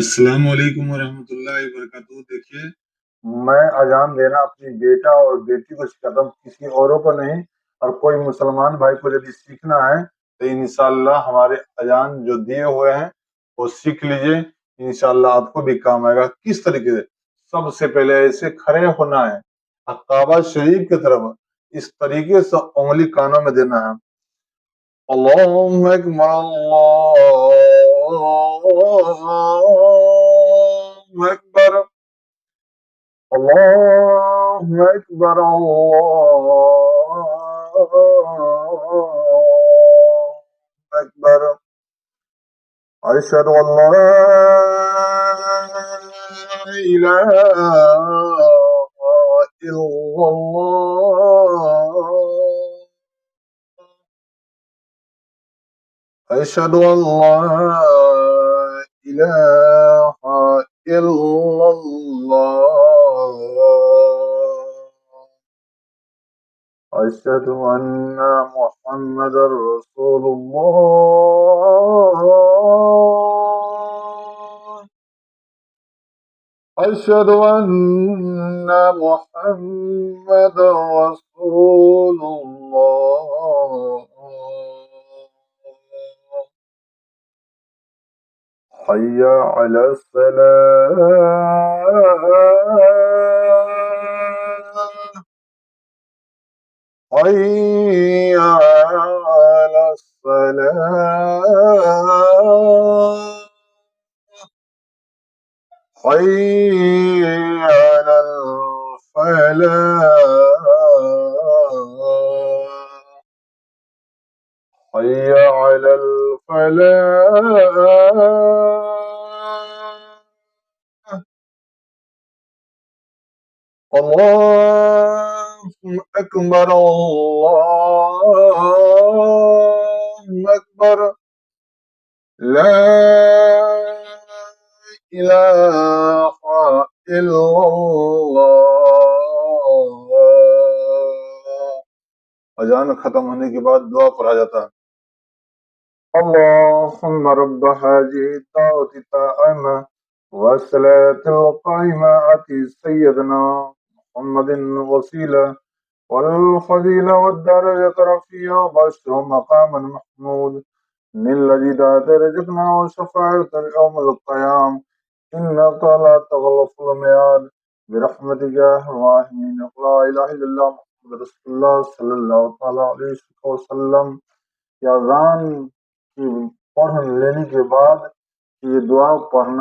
अस्सलाम वालेकुम वरहमतुल्लाहि वबरकातुहू। देखिए, मैं अजान देना अपनी बेटा और बेटी को सिखाता हूँ, किसी औरों को नहीं। और कोई मुसलमान भाई को यदि सीखना है तो इंशाल्लाह हमारे अजान जो दिए हुए हैं वो सीख लीजिए। इंशाल्लाह आपको भी काम आएगा। किस तरीके से? सबसे पहले ऐसे खड़े होना है और काबा शरीफ की तरफ इस तरीके से उंगली कानों में देना है। अल्लाहु अकबर, अल्लाहु अकबर, अल्लाहु अकबर, अल्लाहु अकबर। अशहदु अल्ला इलाहा इल्लल्लाह, अशहदु अल्ला इलाहा इल्लल्लाह, अशहदु अन्ना मुहम्मदर रसूलुल्लाह, अशहदु अन्ना मुहम्मदर रसूलुल्लाह, हय्या अला सलाह, حي على الصلاة، حي على الفلاح، حي على الفلاح. الله أكبر، الله أكبر، لا إله إلا الله. अजान खत्म होने के बाद दुआ पढ़ा जाता है। اللهم رب هذه الدعوة التامة والصلاة القائمة آت سيدنا محمد الوسيلة والفضيلة والدرجة الرفيعة وبشره مقاما محمود من الذي دعت رزقنا وشفاعة يوم القيام، إنك لا تخلف الميعاد برحمتك يا أرحم الراحمين. لا إله إلا الله محمد رسول الله صلى الله تعالى عليه وسلم. या अज़ान की पढ़ लेने के बाद ये दुआ पढ़ना